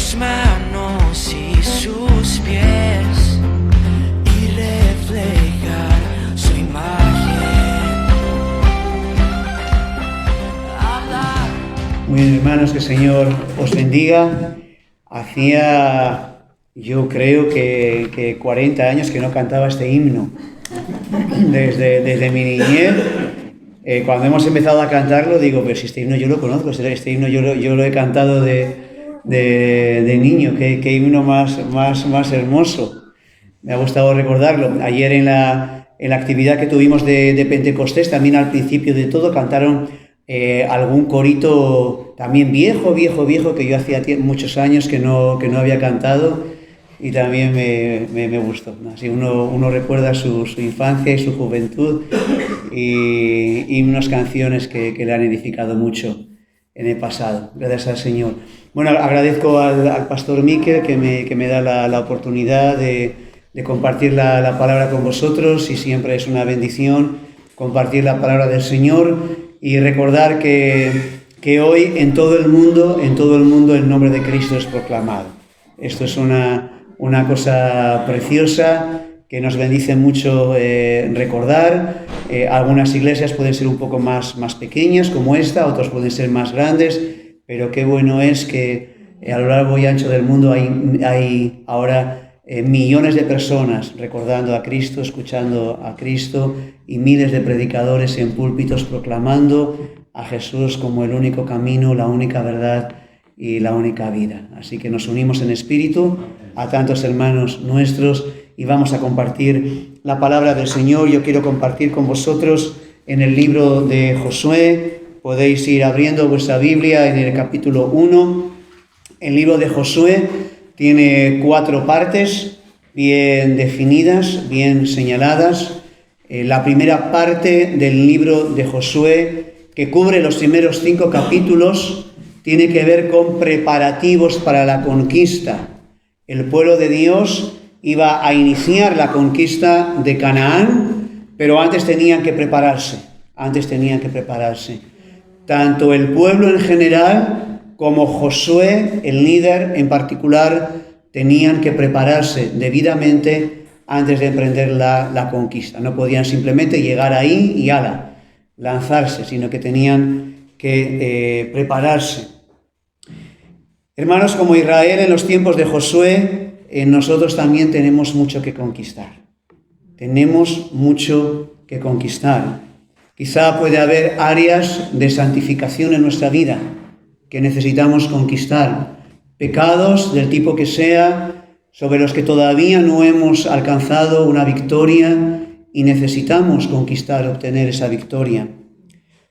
sus manos y sus pies y reflejar su imagen. Hablar. Muy bien, hermanos, que el Señor os bendiga. Hacía, yo creo que 40 años que no cantaba este himno. Desde mi niñez, cuando hemos empezado a cantarlo, digo, pero si este himno yo lo conozco, este himno yo lo he cantado de niño, qué himno más hermoso. Me ha gustado recordarlo. Ayer en la actividad que tuvimos de Pentecostés, también al principio de todo, cantaron algún corito también viejo, que yo hacía muchos años que no había cantado. Y también me gustó. Así uno recuerda su infancia y su juventud y unas canciones que le han edificado mucho en el pasado. Gracias al Señor. Bueno, agradezco al pastor Miquel que me da la oportunidad de compartir la palabra con vosotros, y siempre es una bendición compartir la palabra del Señor y recordar que hoy en todo el mundo el nombre de Cristo es proclamado. Esto es una cosa preciosa que nos bendice mucho recordar. Algunas iglesias pueden ser un poco más pequeñas como esta, otras pueden ser más grandes, pero qué bueno es que a lo largo y ancho del mundo hay ahora millones de personas recordando a Cristo, escuchando a Cristo, y miles de predicadores en púlpitos proclamando a Jesús como el único camino, la única verdad y la única vida. Así que nos unimos en espíritu a tantos hermanos nuestros y vamos a compartir la palabra del Señor. Yo quiero compartir con vosotros en el libro de Josué. Podéis ir abriendo vuestra Biblia en el capítulo 1. El libro de Josué tiene 4 partes bien definidas, bien señaladas. La primera parte del libro de Josué, que cubre los primeros 5 capítulos, tiene que ver con preparativos para la conquista. El pueblo de Dios iba a iniciar la conquista de Canaán, pero antes tenían que prepararse. Tanto el pueblo en general como Josué, el líder en particular, tenían que prepararse debidamente antes de emprender la conquista. No podían simplemente llegar ahí y lanzarse, sino que tenían que prepararse. Hermanos, como Israel en los tiempos de Josué, nosotros también tenemos mucho que conquistar. Quizá puede haber áreas de santificación en nuestra vida que necesitamos conquistar. Pecados del tipo que sea, sobre los que todavía no hemos alcanzado una victoria y necesitamos obtener esa victoria.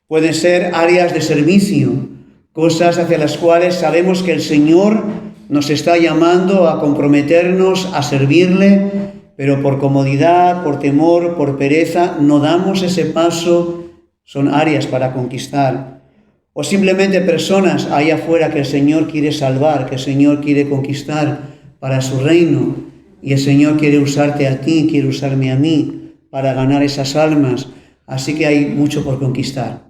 Pueden ser áreas de servicio, cosas hacia las cuales sabemos que el Señor nos está llamando a comprometernos, a servirle, pero por comodidad, por temor, por pereza, no damos ese paso. Son áreas para conquistar. O simplemente personas ahí afuera que el Señor quiere salvar, que el Señor quiere conquistar para su reino, y el Señor quiere usarte a ti, quiere usarme a mí para ganar esas almas. Así que hay mucho por conquistar.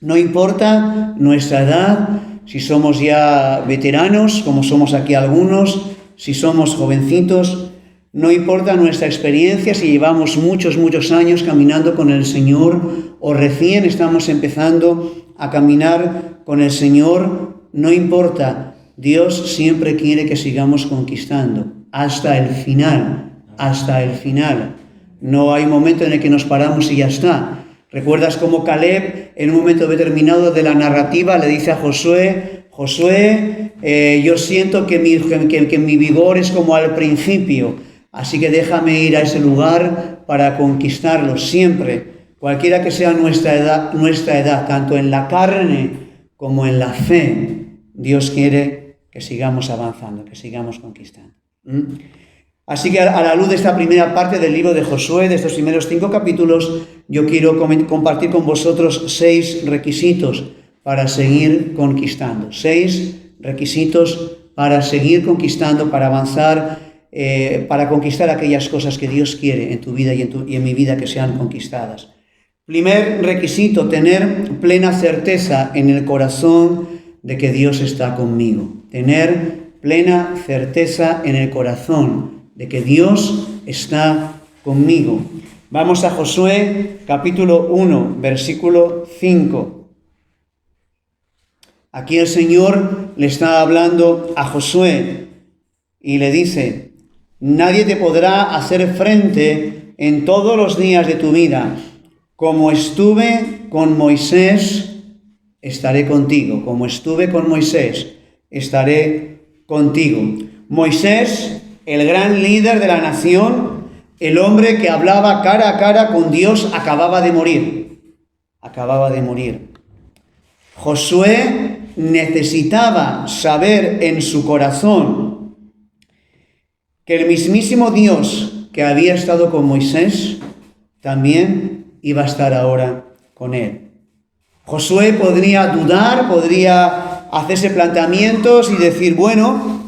No importa nuestra edad, si somos ya veteranos, como somos aquí algunos, si somos jovencitos, no importa nuestra experiencia, si llevamos muchos años caminando con el Señor o recién estamos empezando a caminar con el Señor, no importa. Dios siempre quiere que sigamos conquistando hasta el final. No hay momento en el que nos paramos y ya está. ¿Recuerdas cómo Caleb, en un momento determinado de la narrativa, le dice a Josué, yo siento que mi vigor es como al principio, así que déjame ir a ese lugar para conquistarlo siempre, cualquiera que sea nuestra edad, tanto en la carne como en la fe. Dios quiere que sigamos avanzando, que sigamos conquistando. Así que a la luz de esta primera parte del libro de Josué, de estos primeros 5 capítulos, yo quiero compartir con vosotros 6 requisitos para seguir conquistando. 6 requisitos para seguir conquistando, para avanzar, para conquistar aquellas cosas que Dios quiere en tu vida y en mi vida que sean conquistadas. Primer requisito, tener plena certeza en el corazón de que Dios está conmigo. Tener plena certeza en el corazón de que Dios está conmigo. Vamos a Josué capítulo 1, versículo 5. Aquí el Señor le está hablando a Josué y le dice: nadie te podrá hacer frente en todos los días de tu vida. Como estuve con Moisés, estaré contigo. Como estuve con Moisés, estaré contigo. Moisés, el gran líder de la nación, el hombre que hablaba cara a cara con Dios, acababa de morir. Acababa de morir. Josué necesitaba saber en su corazón que el mismísimo Dios que había estado con Moisés también iba a estar ahora con él. Josué podría dudar, podría hacerse planteamientos y decir, bueno,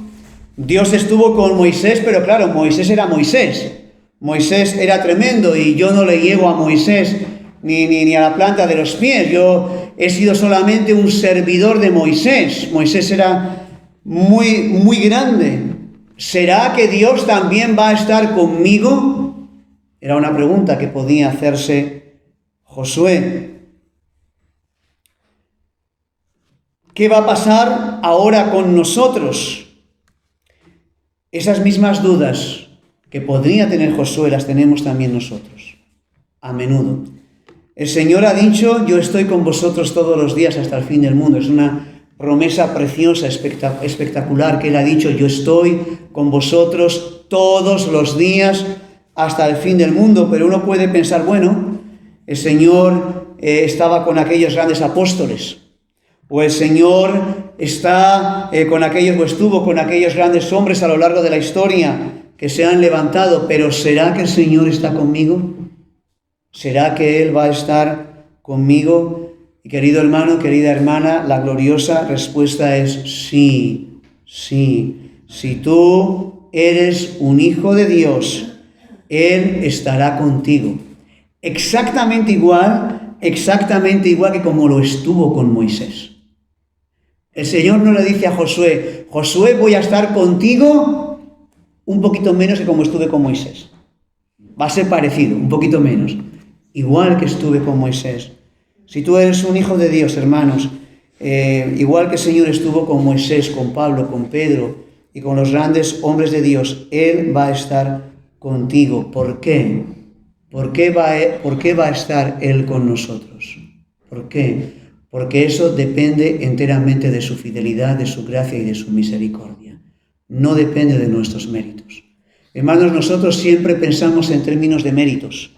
Dios estuvo con Moisés, pero claro, Moisés era Moisés. Moisés era tremendo y yo no le llego a Moisés ni a la planta de los pies. Yo he sido solamente un servidor de Moisés. Moisés era muy, muy grande. ¿Será que Dios también va a estar conmigo? Era una pregunta que podía hacerse Josué. ¿Qué va a pasar ahora con nosotros? Esas mismas dudas que podría tener Josué las tenemos también nosotros, a menudo. El Señor ha dicho, yo estoy con vosotros todos los días hasta el fin del mundo. Es una promesa preciosa, espectacular, que Él ha dicho, yo estoy con vosotros todos los días hasta el fin del mundo. Pero uno puede pensar, bueno, el Señor estaba con aquellos grandes apóstoles, o el Señor está con aquellos, o estuvo con aquellos grandes hombres a lo largo de la historia que se han levantado, pero ¿será que el Señor está conmigo? ¿Será que Él va a estar conmigo? Y querido hermano, querida hermana, la gloriosa respuesta es sí, sí. Si tú eres un hijo de Dios, Él estará contigo. Exactamente igual que como lo estuvo con Moisés. El Señor no le dice a Josué, Josué, voy a estar contigo un poquito menos que como estuve con Moisés. Va a ser parecido, un poquito menos. Igual que estuve con Moisés. Si tú eres un hijo de Dios, hermanos, igual que el Señor estuvo con Moisés, con Pablo, con Pedro y con los grandes hombres de Dios, Él va a estar contigo. ¿Por qué? ¿Por qué va a estar Él con nosotros? ¿Por qué? Porque eso depende enteramente de su fidelidad, de su gracia y de su misericordia. No depende de nuestros méritos. Hermanos, nosotros siempre pensamos en términos de méritos.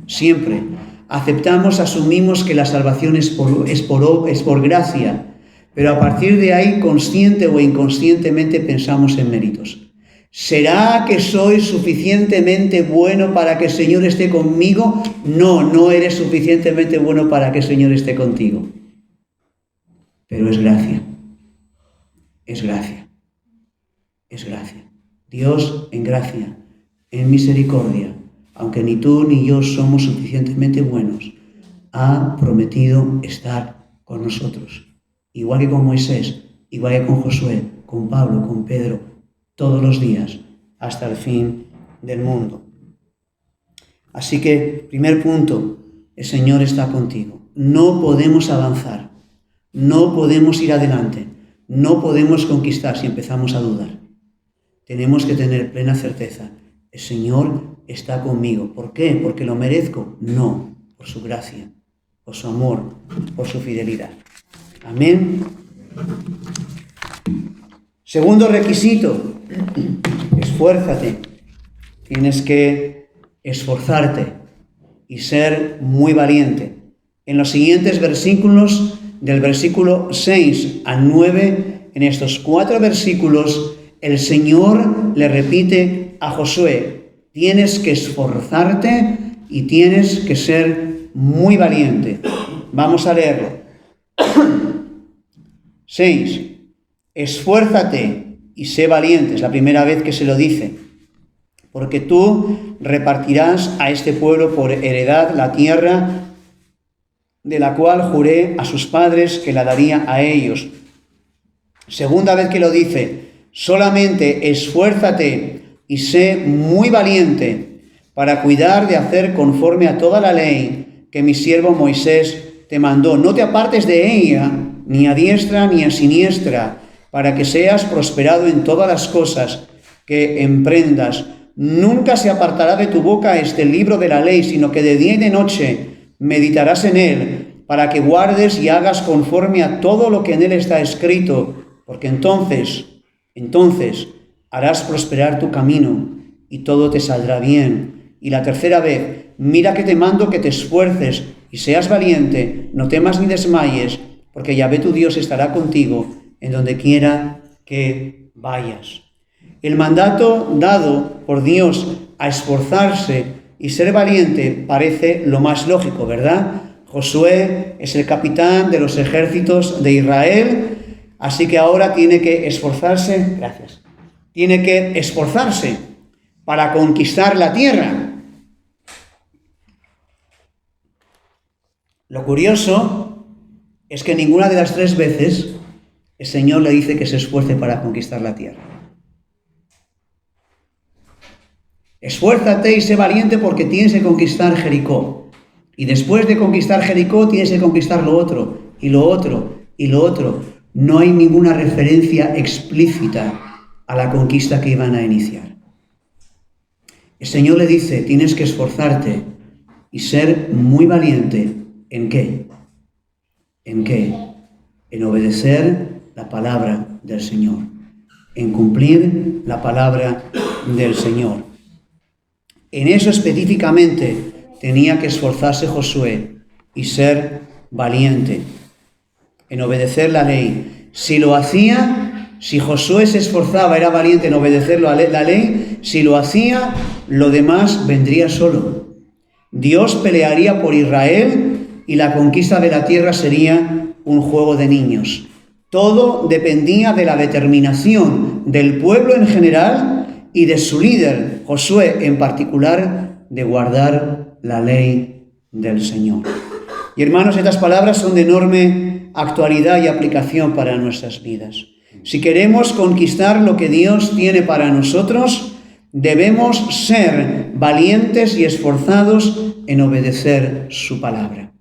Siempre. Aceptamos, asumimos que la salvación es por gracia, pero a partir de ahí, consciente o inconscientemente, pensamos en méritos. ¿Será que soy suficientemente bueno para que el Señor esté conmigo? No, no eres suficientemente bueno para que el Señor esté contigo. Pero es gracia. Es gracia. Es gracia. Dios en gracia, en misericordia, aunque ni tú ni yo somos suficientemente buenos, ha prometido estar con nosotros. Igual que con Moisés, igual que con Josué, con Pablo, con Pedro, todos los días, hasta el fin del mundo. Así que, primer punto, el Señor está contigo. No podemos avanzar, no podemos ir adelante, no podemos conquistar si empezamos a dudar. Tenemos que tener plena certeza. El Señor está conmigo. ¿Por qué? ¿Porque lo merezco? No, por su gracia, por su amor, por su fidelidad. Amén. Segundo requisito, esfuérzate. Tienes que esforzarte y ser muy valiente. En los siguientes versículos, del versículo 6 al 9, en estos 4 versículos, el Señor le repite a Josué, tienes que esforzarte y tienes que ser muy valiente. Vamos a leerlo. 6. Esfuérzate y sé valiente. Es la primera vez que se lo dice. Porque tú repartirás a este pueblo por heredad la tierra de la cual juré a sus padres que la daría a ellos. Segunda vez que lo dice, solamente esfuérzate y sé muy valiente para cuidar de hacer conforme a toda la ley que mi siervo Moisés te mandó. No te apartes de ella, ni a diestra ni a siniestra, para que seas prosperado en todas las cosas que emprendas. Nunca se apartará de tu boca este libro de la ley, sino que de día y de noche meditarás en él, para que guardes y hagas conforme a todo lo que en él está escrito, porque entonces harás prosperar tu camino y todo te saldrá bien. Y la tercera vez, mira que te mando que te esfuerces y seas valiente, no temas ni desmayes, porque Yahvé tu Dios estará contigo en donde quiera que vayas. El mandato dado por Dios a esforzarse y ser valiente parece lo más lógico, ¿verdad? Josué es el capitán de los ejércitos de Israel, así que ahora tiene que esforzarse, tiene que esforzarse para conquistar la tierra. Lo curioso es que ninguna de las 3 veces el Señor le dice que se esfuerce para conquistar la tierra. Esfuérzate y sé valiente porque tienes que conquistar Jericó. Y después de conquistar Jericó tienes que conquistar lo otro, y lo otro, y lo otro. No hay ninguna referencia explícita a la conquista que iban a iniciar. El Señor le dice, tienes que esforzarte y ser muy valiente. ¿En qué? ¿En qué? En obedecer la palabra del Señor, en cumplir la palabra del Señor. En eso específicamente tenía que esforzarse Josué y ser valiente, en obedecer la ley. Si lo hacía, si Josué se esforzaba, era valiente en obedecer la ley, si lo hacía, lo demás vendría solo. Dios pelearía por Israel y la conquista de la tierra sería un juego de niños. Todo dependía de la determinación del pueblo en general y de su líder, Josué en particular, de guardar la ley del Señor. Y hermanos, estas palabras son de enorme actualidad y aplicación para nuestras vidas. Si queremos conquistar lo que Dios tiene para nosotros, debemos ser valientes y esforzados en obedecer su palabra.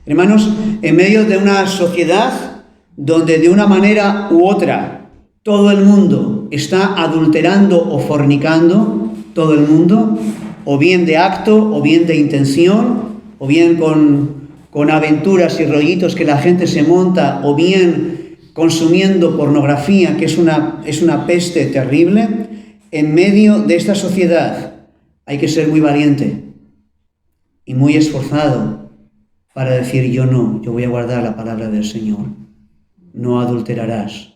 Hermanos, en medio de una sociedad donde de una manera u otra todo el mundo está adulterando o fornicando, todo el mundo, o bien de acto, o bien de intención, o bien con aventuras y rollitos que la gente se monta, o bien consumiendo pornografía, que es una peste terrible. En medio de esta sociedad hay que ser muy valiente y muy esforzado para decir yo voy a guardar la palabra del Señor. No adulterarás.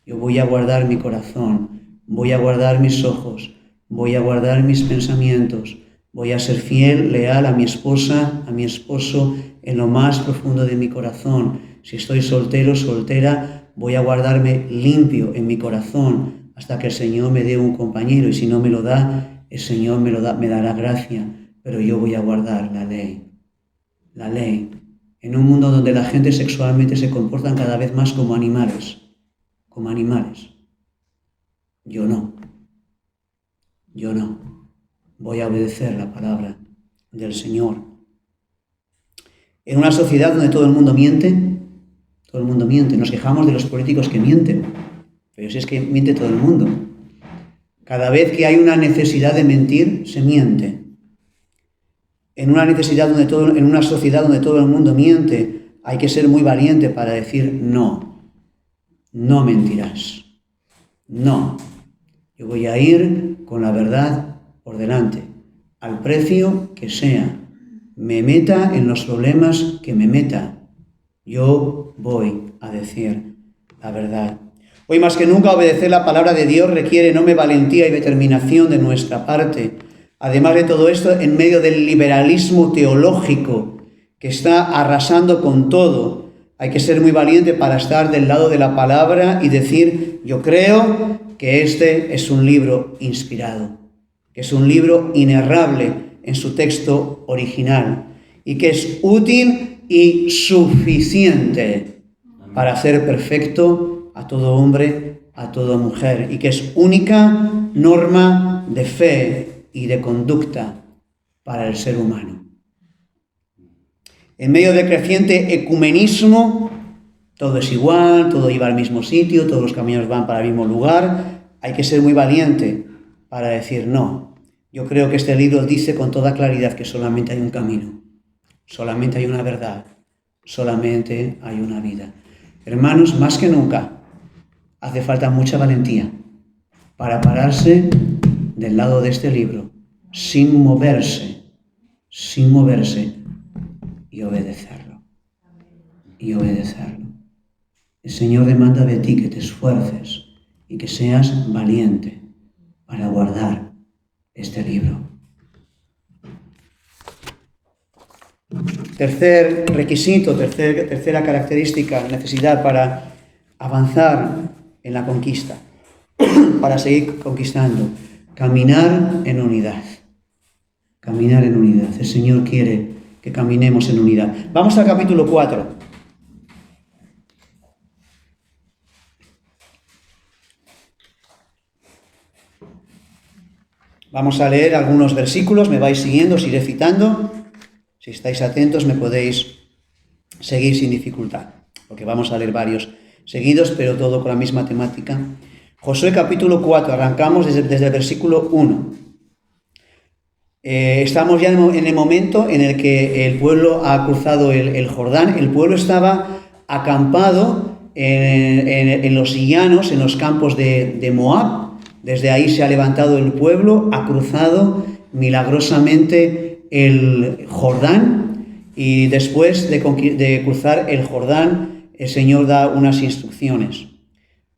Yo voy a guardar mi corazón, voy a guardar mis ojos, voy a guardar mis pensamientos, voy a ser fiel, leal a mi esposa, a mi esposo, en lo más profundo de mi corazón. Si estoy soltero, soltera, voy a guardarme limpio en mi corazón hasta que el Señor me dé un compañero, y si no me lo da, el Señor me dará gracia, pero yo voy a guardar la ley. La ley. En un mundo donde la gente sexualmente se comporta cada vez más como animales. Yo no. Voy a obedecer la palabra del Señor. En una sociedad donde todo el mundo miente, nos quejamos de los políticos que mienten, pero si es que miente todo el mundo. Cada vez que hay una necesidad de mentir, se miente. En una sociedad donde todo el mundo miente, hay que ser muy valiente para decir no mentirás. No. Yo voy a ir con la verdad por delante, al precio que sea. Me meta en los problemas que me meta. Yo voy a decir la verdad. Hoy más que nunca obedecer la palabra de Dios requiere enorme valentía y determinación de nuestra parte. Además de todo esto, en medio del liberalismo teológico que está arrasando con todo, hay que ser muy valiente para estar del lado de la palabra y decir, yo creo que este es un libro inspirado, que es un libro inerrable en su texto original y que es útil y suficiente para hacer perfecto a todo hombre, a toda mujer, y que es única norma de fe y de conducta para el ser humano. En medio del creciente ecumenismo, todo es igual, todo lleva al mismo sitio, todos los caminos van para el mismo lugar. Hay que ser muy valiente para decir no. Yo creo que este libro dice con toda claridad que solamente hay un camino, solamente hay una verdad, solamente hay una vida. Hermanos, más que nunca, hace falta mucha valentía para pararse del lado de este libro, sin moverse, y obedecerlo. Y obedecerlo. El Señor demanda de ti que te esfuerces y que seas valiente para guardar este libro. Tercer requisito, tercera característica, necesidad para avanzar en la conquista, para seguir conquistando, caminar en unidad. Caminar en unidad. El Señor quiere que caminemos en unidad. Vamos al capítulo 4. Vamos a leer algunos versículos, me vais siguiendo, os iré citando. Si estáis atentos me podéis seguir sin dificultad, porque vamos a leer varios seguidos, pero todo con la misma temática. Josué capítulo 4, arrancamos desde el versículo 1. Estamos ya en el momento en el que el pueblo ha cruzado el Jordán. El pueblo estaba acampado en los llanos, en los campos de Moab. Desde ahí se ha levantado el pueblo, ha cruzado milagrosamente el Jordán, y después de cruzar el Jordán, el Señor da unas instrucciones.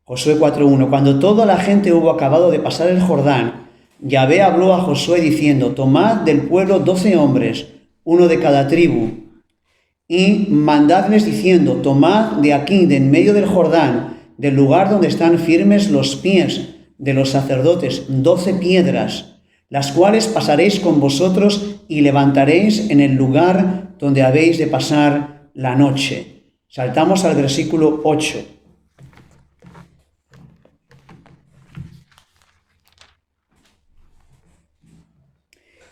Josué 4:1. Cuando toda la gente hubo acabado de pasar el Jordán, Yahvé habló a Josué diciendo: tomad del pueblo 12 hombres, uno de cada tribu, y mandadles diciendo: tomad de aquí, de en medio del Jordán, del lugar donde están firmes los pies de los sacerdotes, 12 piedras, las cuales pasaréis con vosotros y levantaréis en el lugar donde habéis de pasar la noche. Saltamos al versículo 8.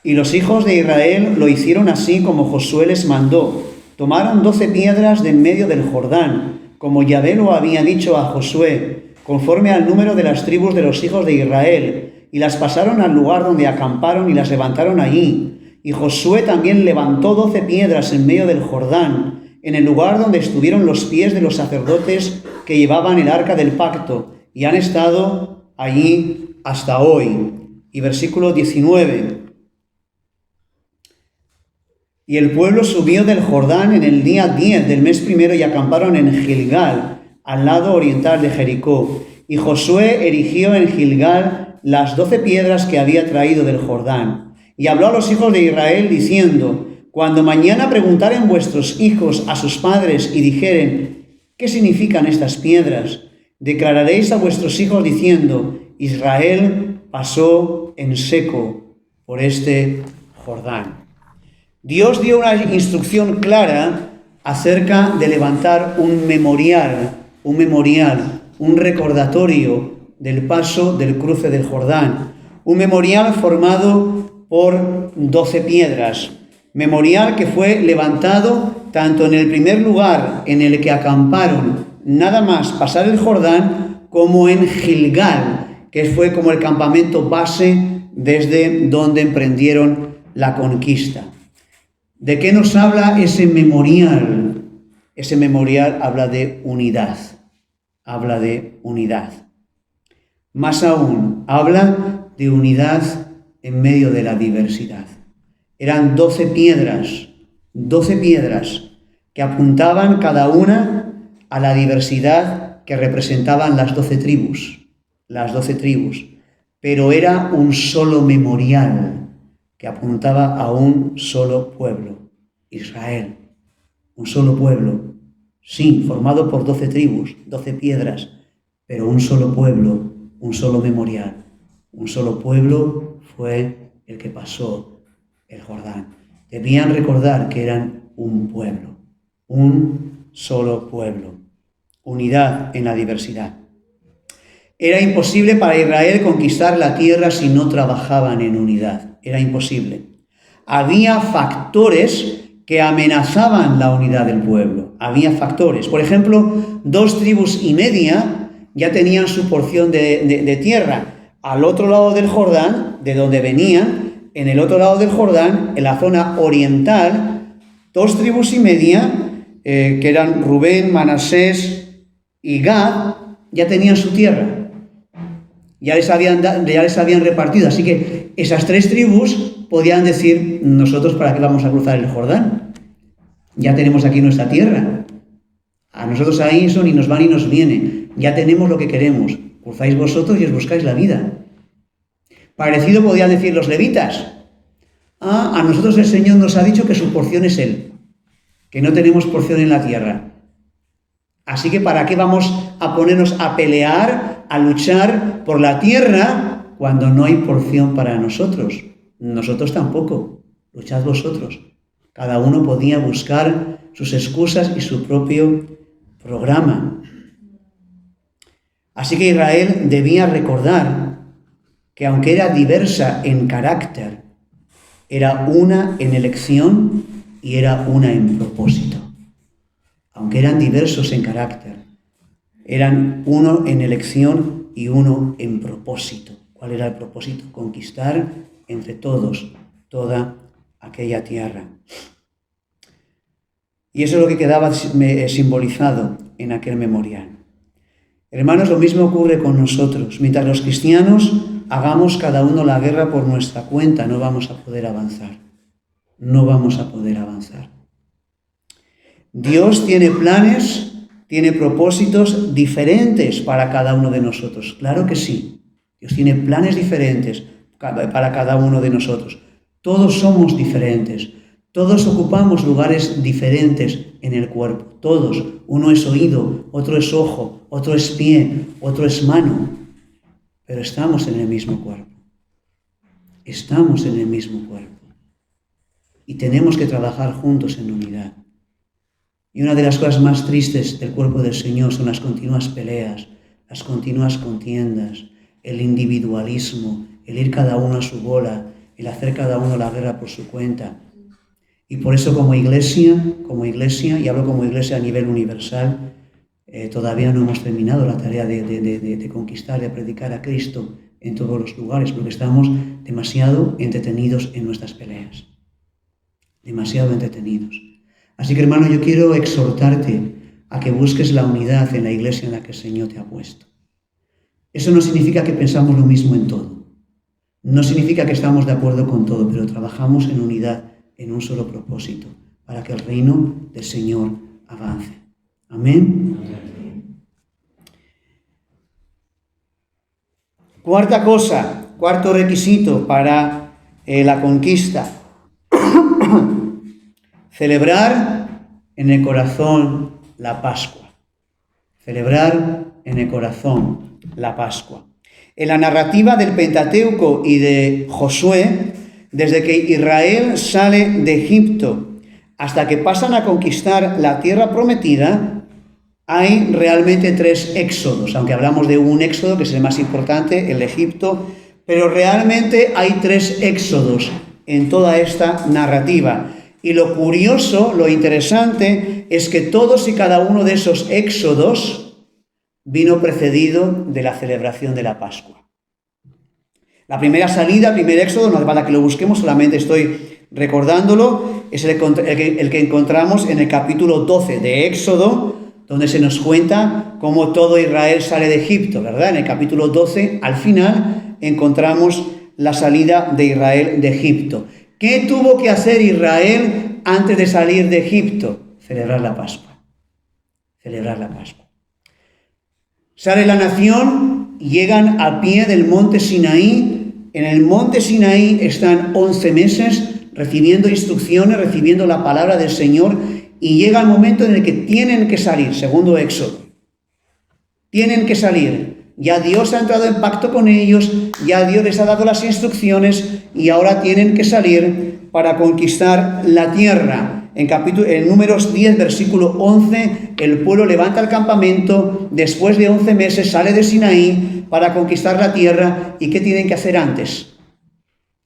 Y los hijos de Israel lo hicieron así como Josué les mandó. Tomaron 12 piedras de en medio del Jordán, como Yahvé lo había dicho a Josué, conforme al número de las tribus de los hijos de Israel, y las pasaron al lugar donde acamparon y las levantaron allí. Y Josué también levantó 12 piedras en medio del Jordán, en el lugar donde estuvieron los pies de los sacerdotes que llevaban el arca del pacto, y han estado allí hasta hoy. Y versículo 19. Y el pueblo subió del Jordán en el día 10 del mes primero y acamparon en Gilgal, al lado oriental de Jericó. Y Josué erigió en Gilgal las 12 piedras que había traído del Jordán. Y habló a los hijos de Israel diciendo: cuando mañana preguntaren vuestros hijos a sus padres y dijeren: ¿qué significan estas piedras?, declararéis a vuestros hijos diciendo: Israel pasó en seco por este Jordán. Dios dio una instrucción clara acerca de levantar un memorial, un recordatorio del paso del cruce del Jordán. Un memorial formado por 12 piedras. Memorial que fue levantado tanto en el primer lugar en el que acamparon, nada más pasar el Jordán, como en Gilgal, que fue como el campamento base desde donde emprendieron la conquista. ¿De qué nos habla ese memorial? Ese memorial habla de unidad. Habla de unidad. Más aún, habla de unidad en medio de la diversidad. Eran 12 piedras que apuntaban cada una a la diversidad que representaban las 12 tribus. Pero era un solo memorial que apuntaba a un solo pueblo, Israel. Un solo pueblo, sí, formado por 12 tribus, 12 piedras, pero un solo pueblo, un solo memorial. Un solo pueblo fue el que pasó el Jordán. Debían recordar que eran un pueblo, un solo pueblo. unidad en la diversidad. Era imposible para Israel conquistar la tierra si no trabajaban en unidad. Era imposible. Había factores que amenazaban la unidad del pueblo. Había factores. Por ejemplo, 2,5 tribus ya tenían su porción de tierra. Al otro lado del Jordán, de donde venían, en el otro lado del Jordán, en la zona oriental, 2,5 tribus, que eran Rubén, Manasés y Gad, ya tenían su tierra. Ya les habían repartido. Así que esas 3 tribus podían decir, nosotros ¿para qué vamos a cruzar el Jordán? Ya tenemos aquí nuestra tierra. A nosotros ahí eso ni nos va ni nos viene. Ya tenemos lo que queremos. Cruzáis vosotros y os buscáis la vida. Parecido podían decir los levitas. A nosotros el Señor nos ha dicho que su porción es Él, que no tenemos porción en la tierra. Así que ¿para qué vamos a ponernos a pelear, a luchar por la tierra cuando no hay porción para nosotros? Nosotros tampoco. Luchad vosotros. Cada uno podía buscar sus excusas y su propio programa. Así que Israel debía recordar que aunque era diversa en carácter, era una en elección y era una en propósito. Aunque eran diversos en carácter, eran uno en elección y uno en propósito. ¿Cuál era el propósito? Conquistar entre todos toda aquella tierra. Y eso es lo que quedaba simbolizado en aquel memorial. Hermanos, lo mismo ocurre con nosotros. Mientras los cristianos hagamos cada uno la guerra por nuestra cuenta, no vamos a poder avanzar. No vamos a poder avanzar. Dios tiene planes, tiene propósitos diferentes para cada uno de nosotros. Claro que sí. Dios tiene planes diferentes para cada uno de nosotros. Todos somos diferentes. Todos ocupamos lugares diferentes en el cuerpo. Todos. Uno es oído, otro es ojo, otro es pie, otro es mano. Pero estamos en el mismo cuerpo. Estamos en el mismo cuerpo. Y tenemos que trabajar juntos en unidad. Y una de las cosas más tristes del cuerpo del Señor son las continuas peleas, las continuas contiendas, el individualismo, el ir cada uno a su bola, el hacer cada uno la guerra por su cuenta. Y por eso como iglesia, y hablo como iglesia a nivel universal, todavía no hemos terminado la tarea de conquistar, de predicar a Cristo en todos los lugares, porque estamos demasiado entretenidos en nuestras peleas. Demasiado entretenidos. Así que, hermano, yo quiero exhortarte a que busques la unidad en la iglesia en la que el Señor te ha puesto. Eso no significa que pensamos lo mismo en todo. No significa que estamos de acuerdo con todo, pero trabajamos en unidad, en un solo propósito, para que el reino del Señor avance. Amén. Cuarto requisito para la conquista. Celebrar en el corazón la Pascua. Celebrar en el corazón la Pascua. En la narrativa del Pentateuco y de Josué, desde que Israel sale de Egipto hasta que pasan a conquistar la tierra prometida, hay realmente 3 éxodos, aunque hablamos de un éxodo que es el más importante, el de Egipto, pero realmente hay 3 éxodos en toda esta narrativa. Y lo curioso, lo interesante, es que todos y cada uno de esos éxodos vino precedido de la celebración de la Pascua. La primera salida, el primer éxodo, no hace falta que lo busquemos, solamente estoy recordándolo, es el que encontramos en el capítulo 12 de Éxodo, donde se nos cuenta cómo todo Israel sale de Egipto, ¿verdad? En el capítulo 12, al final, encontramos la salida de Israel de Egipto. ¿Qué tuvo que hacer Israel antes de salir de Egipto? Celebrar la Pascua. Celebrar la Pascua. Sale la nación, llegan al pie del monte Sinaí. En el monte Sinaí están 11 meses recibiendo instrucciones, recibiendo la palabra del Señor, y llega el momento en el que tienen que salir, segundo Éxodo. Tienen que salir. Ya Dios ha entrado en pacto con ellos, ya Dios les ha dado las instrucciones y ahora tienen que salir para conquistar la tierra. En Números 10, versículo 11, el pueblo levanta el campamento, después de 11 meses sale de Sinaí para conquistar la tierra. ¿Y qué tienen que hacer antes?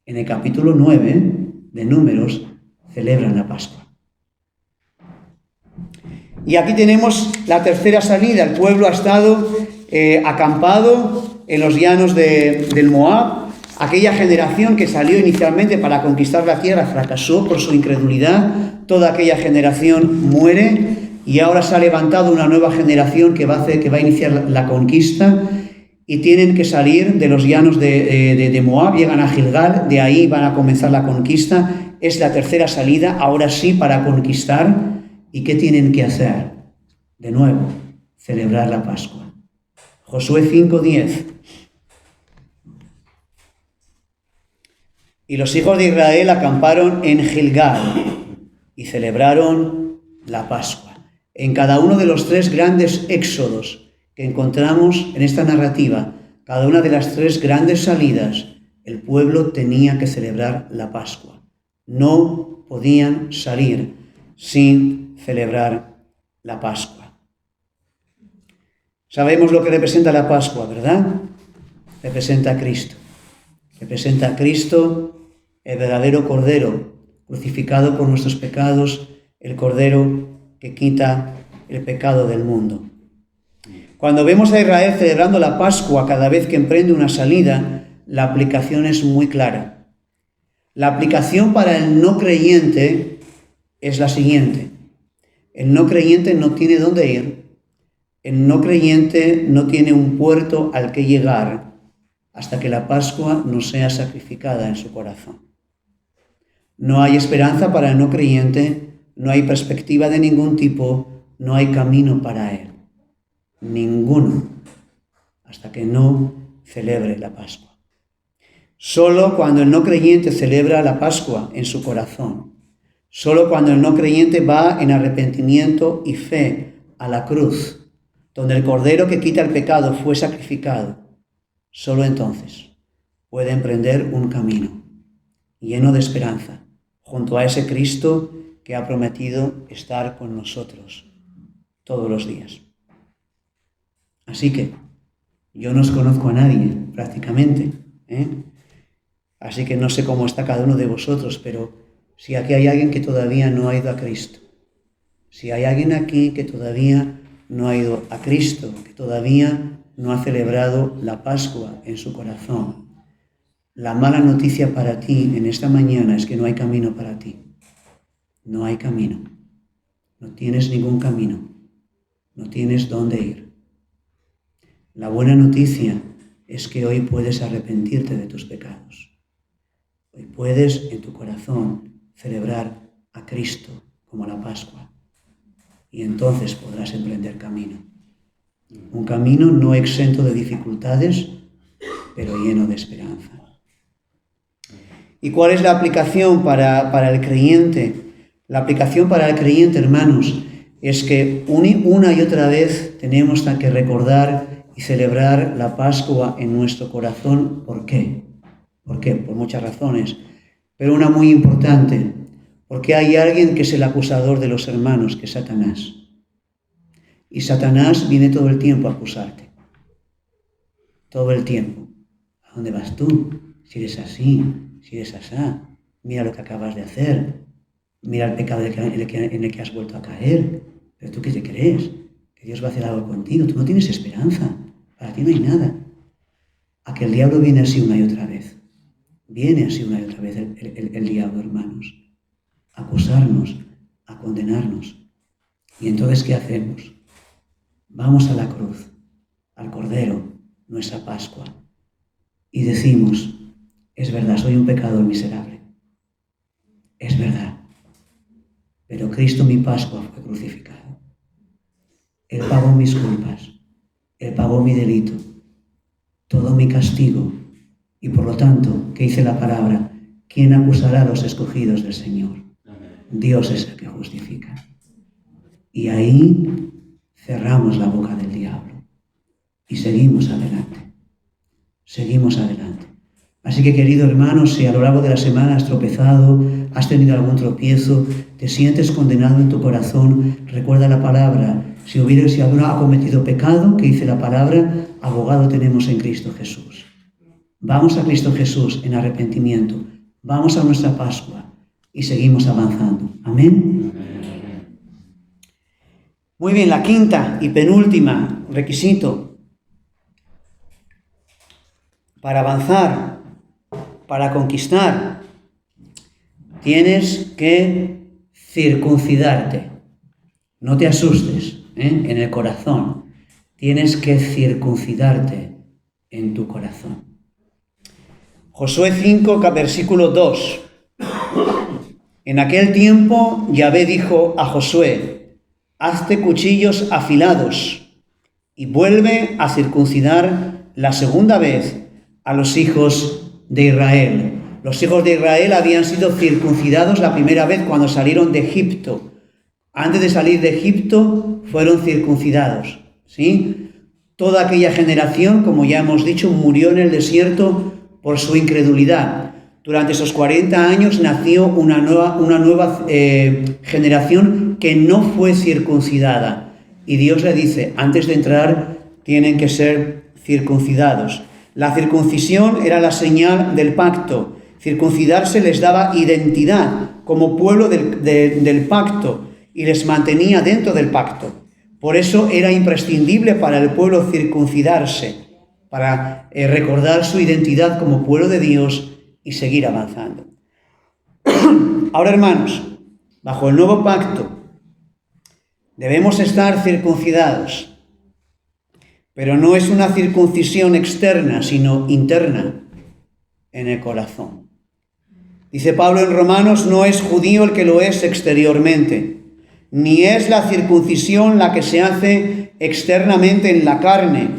En el capítulo 9 de Números celebran la Pascua. Y aquí tenemos la tercera salida. El pueblo ha estado acampado en los llanos del Moab. Aquella generación que salió inicialmente para conquistar la tierra fracasó por su incredulidad. Toda aquella generación muere y ahora se ha levantado una nueva generación que va a iniciar la conquista, y tienen que salir de los llanos de Moab, llegan a Gilgal, de ahí van a comenzar la conquista. Es la tercera salida, ahora sí, para conquistar. ¿Y qué tienen que hacer? De nuevo, celebrar la Pascua. Josué 5:10. Y los hijos de Israel acamparon en Gilgal y celebraron la Pascua. En cada uno de los 3 grandes éxodos que encontramos en esta narrativa, cada una de las 3 grandes salidas, el pueblo tenía que celebrar la Pascua. No podían salir sin celebrar la Pascua. Sabemos lo que representa la Pascua, ¿verdad? Representa a Cristo. Representa a Cristo, el verdadero Cordero, crucificado por nuestros pecados, el Cordero que quita el pecado del mundo. Cuando vemos a Israel celebrando la Pascua cada vez que emprende una salida, la aplicación es muy clara. La aplicación para el no creyente es la siguiente. El no creyente no tiene dónde ir. El no creyente no tiene un puerto al que llegar hasta que la Pascua no sea sacrificada en su corazón. No hay esperanza para el no creyente, no hay perspectiva de ningún tipo, no hay camino para él. Ninguno, hasta que no celebre la Pascua. Solo cuando el no creyente celebra la Pascua en su corazón, solo cuando el no creyente va en arrepentimiento y fe a la cruz, donde el Cordero que quita el pecado fue sacrificado, solo entonces puede emprender un camino lleno de esperanza junto a ese Cristo que ha prometido estar con nosotros todos los días. Así que yo no os conozco a nadie prácticamente, así que no sé cómo está cada uno de vosotros, pero si aquí hay alguien que todavía no ha ido a Cristo, si hay alguien aquí que todavía no ha ido a Cristo, que todavía no ha celebrado la Pascua en su corazón, la mala noticia para ti en esta mañana es que no hay camino para ti. No hay camino. No tienes ningún camino. No tienes dónde ir. La buena noticia es que hoy puedes arrepentirte de tus pecados. Hoy puedes en tu corazón celebrar a Cristo como la Pascua. Y entonces podrás emprender camino. Un camino no exento de dificultades, pero lleno de esperanza. ¿Y cuál es la aplicación para el creyente? La aplicación para el creyente, hermanos, es que una y otra vez tenemos que recordar y celebrar la Pascua en nuestro corazón. ¿Por qué? ¿Por qué? Por muchas razones. Pero una muy importante, porque hay alguien que es el acusador de los hermanos, que es Satanás. Y Satanás viene todo el tiempo a acusarte. Todo el tiempo. ¿A dónde vas tú? Si eres así, si eres asá. Mira lo que acabas de hacer. Mira el pecado en el que has vuelto a caer. ¿Pero tú qué te crees? Que Dios va a hacer algo contigo. Tú no tienes esperanza. Para ti no hay nada. A que el diablo viene así una y otra vez. Viene así una y otra vez el diablo, hermanos. A acusarnos, a condenarnos. ¿Y entonces qué hacemos? Vamos a la cruz, al Cordero, nuestra Pascua, y decimos, es verdad, soy un pecador miserable. Es verdad. Pero Cristo, mi Pascua, fue crucificado. Él pagó mis culpas. Él pagó mi delito. Todo mi castigo. Y por lo tanto, ¿qué dice la palabra? ¿Quién acusará a los escogidos del Señor? Dios es el que justifica. Y ahí cerramos la boca del diablo. Y seguimos adelante. Seguimos adelante. Así que, querido hermano, si a lo largo de la semana has tropezado, has tenido algún tropiezo, te sientes condenado en tu corazón, recuerda la palabra. Si alguno ha cometido pecado, que dice la palabra, abogado tenemos en Cristo Jesús. Vamos a Cristo Jesús en arrepentimiento. Vamos a nuestra Pascua y seguimos avanzando. Amén. Muy bien, la quinta y penúltima requisito para avanzar, para conquistar, tienes que circuncidarte. No te asustes, en el corazón. Tienes que circuncidarte en tu corazón. Josué 5, versículo 2. En aquel tiempo Yahvé dijo a Josué: hazte cuchillos afilados y vuelve a circuncidar la segunda vez a los hijos de Israel. Los hijos de Israel habían sido circuncidados la primera vez cuando salieron de Egipto. Antes de salir de Egipto fueron circuncidados, ¿sí? Toda aquella generación, como ya hemos dicho, murió en el desierto por su incredulidad. Durante esos 40 años nació una nueva generación que no fue circuncidada. Y Dios le dice, antes de entrar tienen que ser circuncidados. La circuncisión era la señal del pacto. Circuncidarse les daba identidad como pueblo del pacto y les mantenía dentro del pacto. Por eso era imprescindible para el pueblo circuncidarse, para recordar su identidad como pueblo de Dios y seguir avanzando. Ahora, hermanos, bajo el nuevo pacto debemos estar circuncidados, pero no es una circuncisión externa, sino interna, en el corazón. Dice Pablo en Romanos, no es judío el que lo es exteriormente, ni es la circuncisión la que se hace externamente en la carne,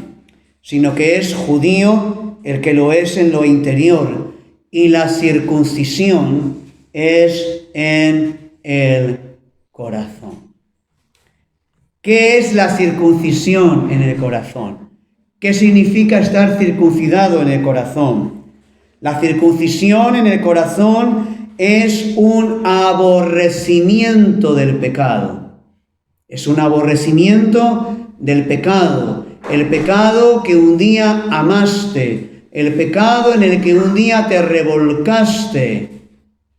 sino que es judío el que lo es en lo interior, y la circuncisión es en el corazón. ¿Qué es la circuncisión en el corazón? ¿Qué significa estar circuncidado en el corazón? La circuncisión en el corazón es un aborrecimiento del pecado. Es un aborrecimiento del pecado. El pecado que un día amaste, el pecado en el que un día te revolcaste,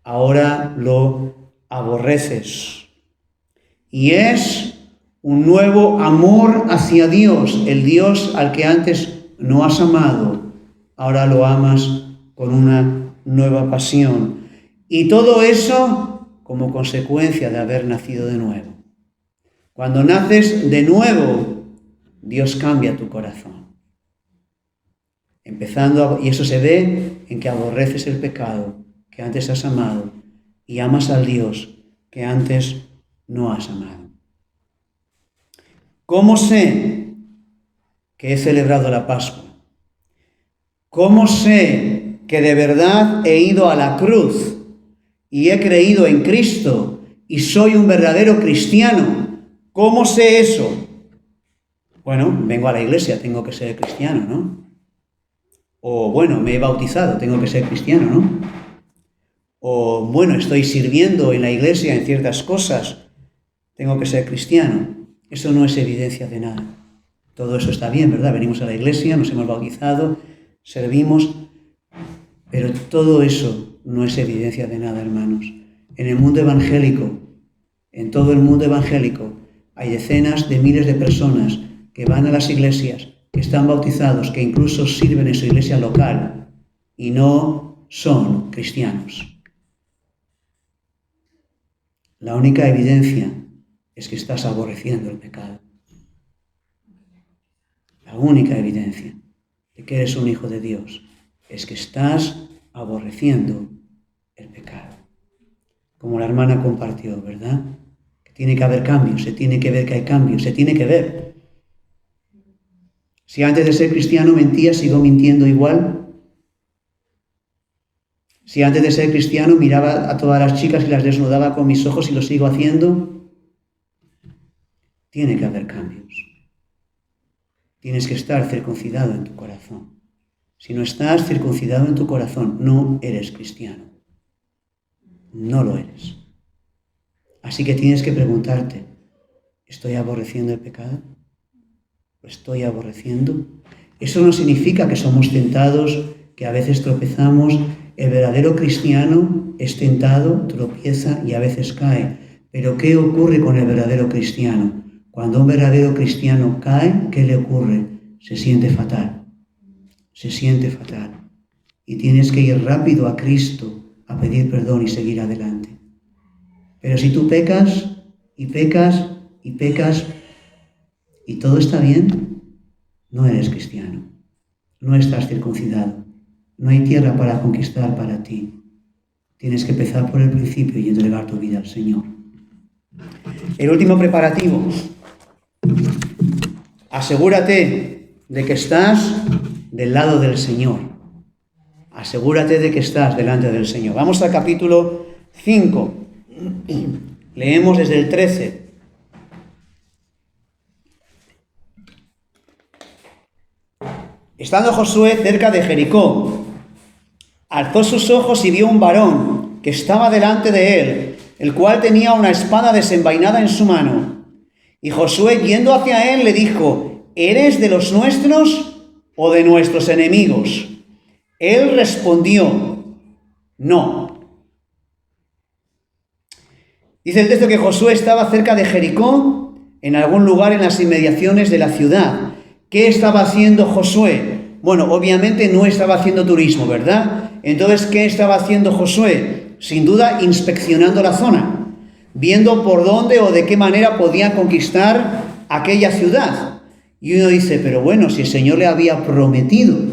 ahora lo aborreces. Y es un nuevo amor hacia Dios, el Dios al que antes no has amado, ahora lo amas con una nueva pasión. Y todo eso como consecuencia de haber nacido de nuevo. Cuando naces de nuevo, Dios cambia tu corazón. Y eso se ve en que aborreces el pecado que antes has amado y amas al Dios que antes no has amado. ¿Cómo sé que he celebrado la Pascua? ¿Cómo sé que de verdad he ido a la cruz y he creído en Cristo y soy un verdadero cristiano? ¿Cómo sé eso? Bueno, vengo a la iglesia, tengo que ser cristiano, ¿no? O bueno, me he bautizado, tengo que ser cristiano, ¿no? O bueno, estoy sirviendo en la iglesia en ciertas cosas, tengo que ser cristiano. Eso no es evidencia de nada. Todo eso está bien, ¿verdad? Venimos a la iglesia, nos hemos bautizado, servimos, pero todo eso no es evidencia de nada, hermanos. En el mundo evangélico, en todo el mundo evangélico, hay decenas de miles de personas que van a las iglesias, que están bautizados, que incluso sirven en su iglesia local y no son cristianos. La única evidencia es que estás aborreciendo el pecado. La única evidencia de que eres un hijo de Dios es que estás aborreciendo el pecado. Como la hermana compartió, ¿verdad? Que tiene que haber cambios, se tiene que ver que hay cambios, se tiene que ver. Si antes de ser cristiano mentía, sigo mintiendo igual. Si antes de ser cristiano miraba a todas las chicas y las desnudaba con mis ojos y lo sigo haciendo, tiene que haber cambios. Tienes que estar circuncidado en tu corazón. si no estás circuncidado en tu corazón, no eres cristiano. No lo eres. Así que tienes que preguntarte, ¿estoy aborreciendo el pecado? ¿Lo estoy aborreciendo? Eso no significa que somos tentados, que a veces tropezamos. El verdadero cristiano es tentado, tropieza y a veces cae. Pero ¿qué ocurre con el verdadero cristiano? Cuando un verdadero cristiano cae, ¿qué le ocurre? Se siente fatal. Se siente fatal. Y tienes que ir rápido a Cristo a pedir perdón y seguir adelante. Pero si tú pecas y pecas y pecas y todo está bien, no eres cristiano. No estás circuncidado. No hay tierra para conquistar para ti. Tienes que empezar por el principio y entregar tu vida al Señor. El último preparativo. Asegúrate de que estás del lado del Señor. Asegúrate de que estás delante del Señor. Vamos al capítulo 5. Leemos desde el 13. Estando Josué cerca de Jericó, alzó sus ojos y vio un varón que estaba delante de él, el cual tenía una espada desenvainada en su mano. Y Josué, yendo hacia él, le dijo: ¿eres de los nuestros o de nuestros enemigos? Él respondió: no. Dice el texto que Josué estaba cerca de Jericó, en algún lugar en las inmediaciones de la ciudad. ¿Qué estaba haciendo Josué? Bueno, obviamente no estaba haciendo turismo, ¿verdad? Entonces, ¿qué estaba haciendo Josué? Sin duda, inspeccionando la zona, viendo por dónde o de qué manera podía conquistar aquella ciudad. Y uno dice, pero bueno, si el Señor le había prometido,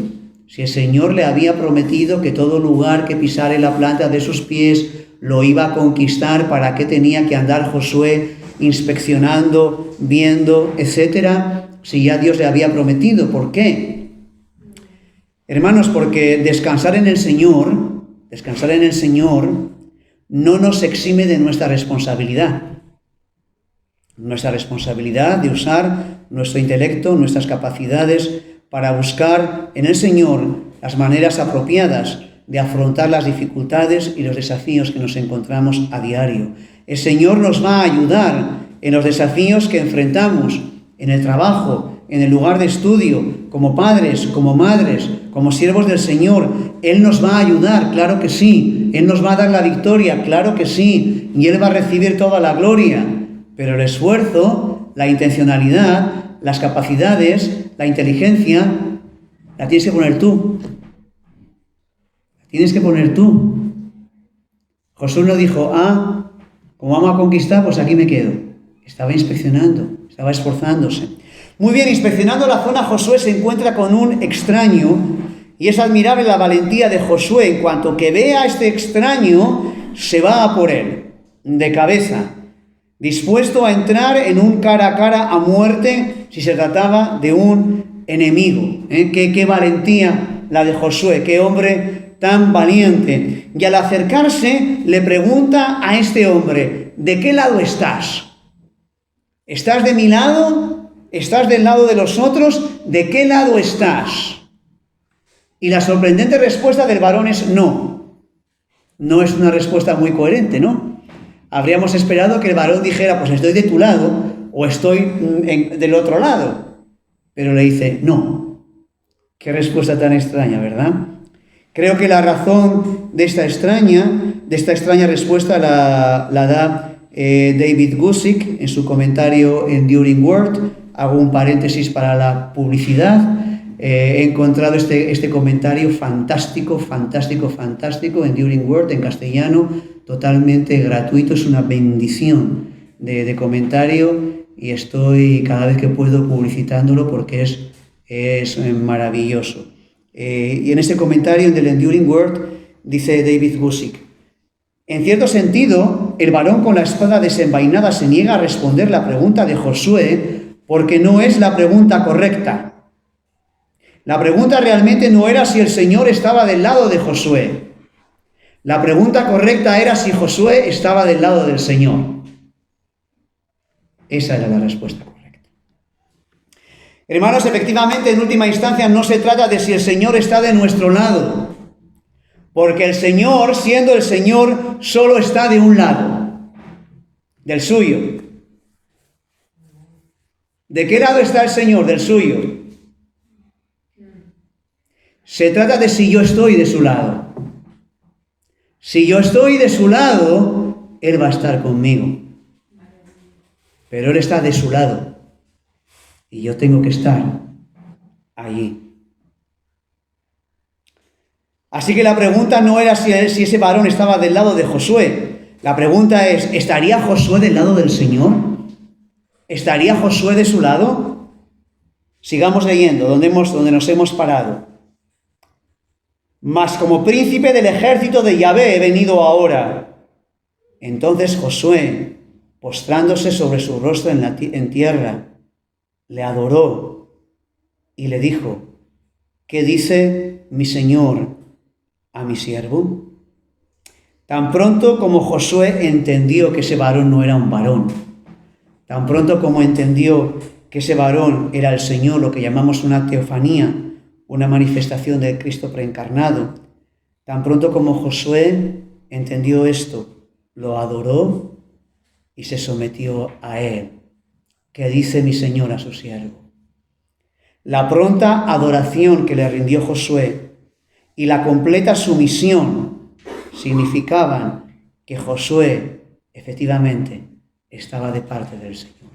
que todo lugar que pisare la planta de sus pies lo iba a conquistar, ¿para qué tenía que andar Josué inspeccionando, viendo, etcétera? Si ya Dios le había prometido. ¿Por qué? Hermanos, porque descansar en el Señor no nos exime de nuestra responsabilidad. Nuestra responsabilidad de usar nuestro intelecto, nuestras capacidades para buscar en el Señor las maneras apropiadas de afrontar las dificultades y los desafíos que nos encontramos a diario. El Señor nos va a ayudar en los desafíos que enfrentamos en el trabajo, en el lugar de estudio, como padres, como madres, como siervos del Señor. Él nos va a ayudar, claro que sí. Él nos va a dar la victoria, claro que sí. Y Él va a recibir toda la gloria. Pero el esfuerzo, la intencionalidad, las capacidades, la inteligencia, la tienes que poner tú. Josué no dijo, como vamos a conquistar, pues aquí me quedo. Estaba inspeccionando, estaba esforzándose. Muy bien, inspeccionando la zona, Josué se encuentra con un extraño y es admirable la valentía de Josué. En cuanto que ve a este extraño, se va a por él, de cabeza, dispuesto a entrar en un cara a cara a muerte si se trataba de un enemigo. Qué valentía la de Josué, qué hombre tan valiente. Y al acercarse le pregunta a este hombre, ¿de qué lado estás? ¿Estás de mi lado? ¿Estás del lado de los otros? ¿De qué lado estás? Y la sorprendente respuesta del varón es no. No es una respuesta muy coherente, ¿no? Habríamos esperado que el varón dijera, pues estoy de tu lado o estoy del otro lado. Pero le dice, no. Qué respuesta tan extraña, ¿verdad? Creo que la razón de esta extraña respuesta la da David Guzik en su comentario Enduring Word. Hago un paréntesis para la publicidad. He encontrado este comentario fantástico, Enduring Word en castellano, totalmente gratuito. Es una bendición de comentario y estoy cada vez que puedo publicitándolo porque es maravilloso. Y en este comentario del Enduring Word dice David Guzik: en cierto sentido, el varón con la espada desenvainada se niega a responder la pregunta de Josué porque no es la pregunta correcta. La pregunta realmente no era si el Señor estaba del lado de Josué. La pregunta correcta era si Josué estaba del lado del Señor. Esa era la respuesta correcta. Hermanos, efectivamente, en última instancia no se trata de si el Señor está de nuestro lado, porque el Señor, siendo el Señor, solo está de un lado, del suyo. ¿De qué lado está el Señor? Del suyo. Se trata de si yo estoy de su lado. Si yo estoy de su lado, Él va a estar conmigo. Pero Él está de su lado. Y yo tengo que estar allí. Así que la pregunta no era si ese varón estaba del lado de Josué. La pregunta es, ¿estaría Josué del lado del Señor? ¿Estaría Josué de su lado? Sigamos leyendo, donde nos hemos parado. Mas como príncipe del ejército de Yahvé he venido ahora. Entonces Josué, postrándose sobre su rostro en tierra, le adoró y le dijo, ¿qué dice mi señor a mi siervo? Tan pronto como Josué entendió que ese varón no era un varón, tan pronto como entendió que ese varón era el Señor, lo que llamamos una teofanía, una manifestación de Cristo preencarnado, tan pronto como Josué entendió esto, lo adoró y se sometió a él. ¿Qué dice mi Señor a su siervo? La pronta adoración que le rindió Josué y la completa sumisión significaban que Josué efectivamente estaba de parte del Señor.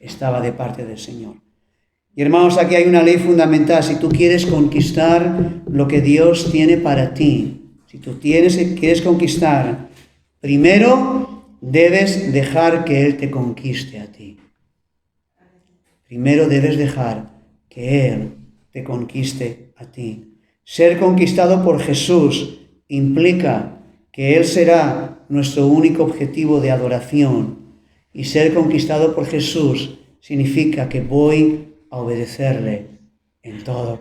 Estaba de parte del Señor. Y hermanos, aquí hay una ley fundamental. Si tú quieres conquistar lo que Dios tiene para ti, si tú quieres conquistar, primero debes dejar que Él te conquiste a ti. Primero debes dejar que Él te conquiste a ti. Ser conquistado por Jesús implica que Él será nuestro único objetivo de adoración. Y ser conquistado por Jesús significa que voy a obedecerle en todo.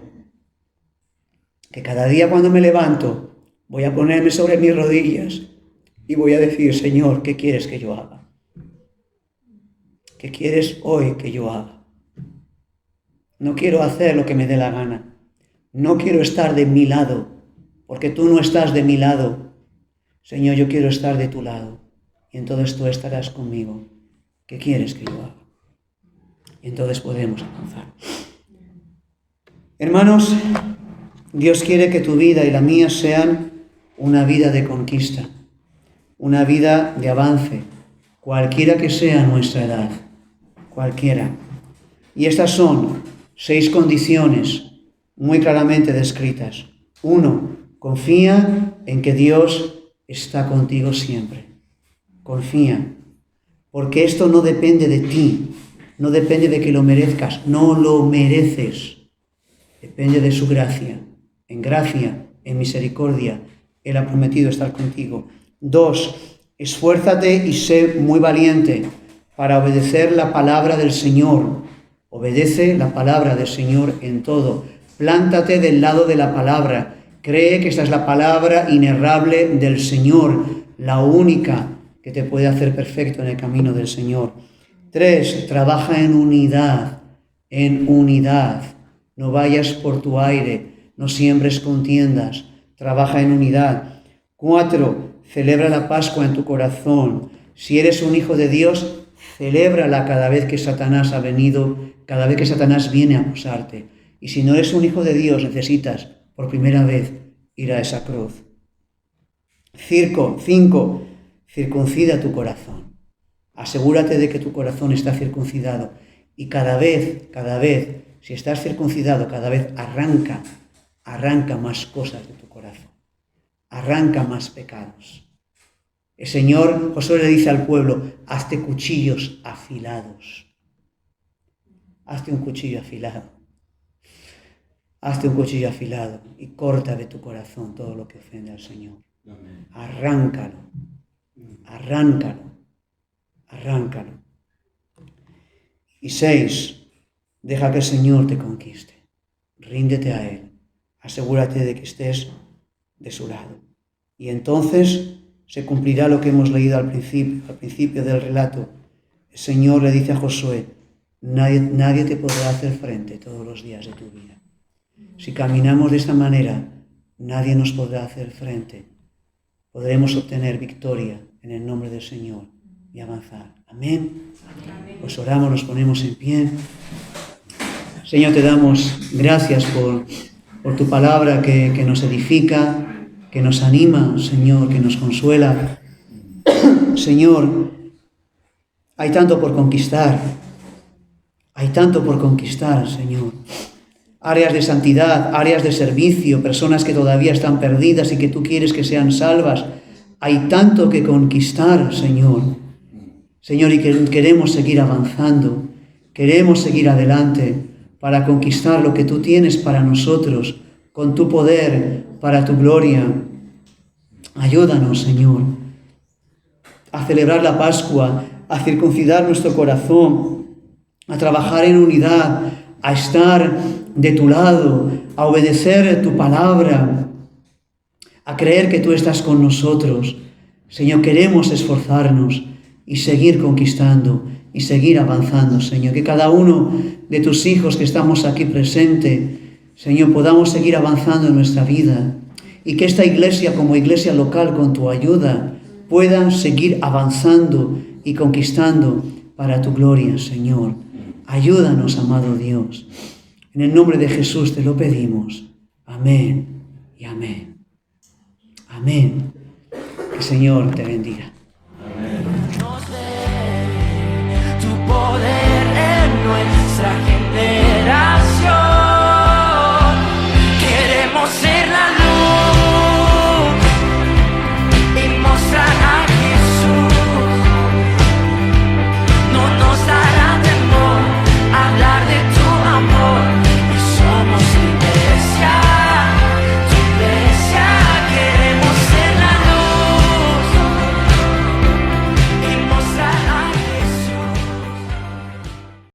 Que cada día cuando me levanto voy a ponerme sobre mis rodillas y voy a decir, Señor, ¿qué quieres que yo haga? ¿Qué quieres hoy que yo haga? No quiero hacer lo que me dé la gana. No quiero estar de mi lado, porque tú no estás de mi lado. Señor, yo quiero estar de tu lado. Y entonces tú estarás conmigo. ¿Qué quieres que yo haga? Y entonces podemos avanzar. Hermanos, Dios quiere que tu vida y la mía sean una vida de conquista, una vida de avance, cualquiera que sea nuestra edad, cualquiera. Y estas son 6 condiciones muy claramente descritas. 1. Confía en que Dios está contigo siempre. Confía. Porque esto no depende de ti, no depende de que lo merezcas, no lo mereces. Depende de su gracia. En gracia, en misericordia, Él ha prometido estar contigo. 2. Esfuérzate y sé muy valiente para obedecer la palabra del Señor. Obedece la palabra del Señor en todo. Plántate del lado de la palabra. Cree que esta es la palabra inerrable del Señor, la única que te puede hacer perfecto en el camino del Señor. 3. Trabaja en unidad, en unidad. No vayas por tu aire, no siembres contiendas. Trabaja en unidad. 4. Celebra la Pascua en tu corazón. Si eres un hijo de Dios, celébrala cada vez que Satanás ha venido, cada vez que Satanás viene a acusarte. Y si no eres un hijo de Dios, necesitas por primera vez ir a esa cruz. 5. Circuncida tu corazón. Asegúrate de que tu corazón está circuncidado. Y cada vez, si estás circuncidado, cada vez arranca más cosas de tu corazón. Arranca más pecados. El Señor, Josué le dice al pueblo, hazte cuchillos afilados. Hazte un cuchillo afilado. Hazte un cuchillo afilado y corta de tu corazón todo lo que ofende al Señor. Arráncalo. Y 6, deja que el Señor te conquiste. Ríndete a Él. Asegúrate de que estés de su lado. Y entonces se cumplirá lo que hemos leído al principio del relato. El Señor le dice a Josué, nadie te podrá hacer frente todos los días de tu vida. Si caminamos de esta manera, nadie nos podrá hacer frente. Podremos obtener victoria en el nombre del Señor y avanzar. Amén. Pues oramos, nos ponemos en pie. Señor, te damos gracias por tu palabra que nos edifica, que nos anima, Señor, que nos consuela. Señor, hay tanto por conquistar. Hay tanto por conquistar, Señor. Áreas de santidad, áreas de servicio, personas que todavía están perdidas y que tú quieres que sean salvas. Hay tanto que conquistar, Señor. Señor, y que queremos seguir avanzando, queremos seguir adelante para conquistar lo que tú tienes para nosotros, con tu poder, para tu gloria. Ayúdanos, Señor, a celebrar la Pascua, a circuncidar nuestro corazón, a trabajar en unidad, a estar de tu lado, a obedecer tu palabra, a creer que tú estás con nosotros. Señor, queremos esforzarnos y seguir conquistando y seguir avanzando, Señor. Que cada uno de tus hijos que estamos aquí presente, Señor, podamos seguir avanzando en nuestra vida y que esta iglesia como iglesia local, con tu ayuda, pueda seguir avanzando y conquistando para tu gloria, Señor. Ayúdanos, amado Dios. En el nombre de Jesús te lo pedimos. Amén y amén. Amén. Que el Señor te bendiga. Nos dé tu poder en nuestra gente.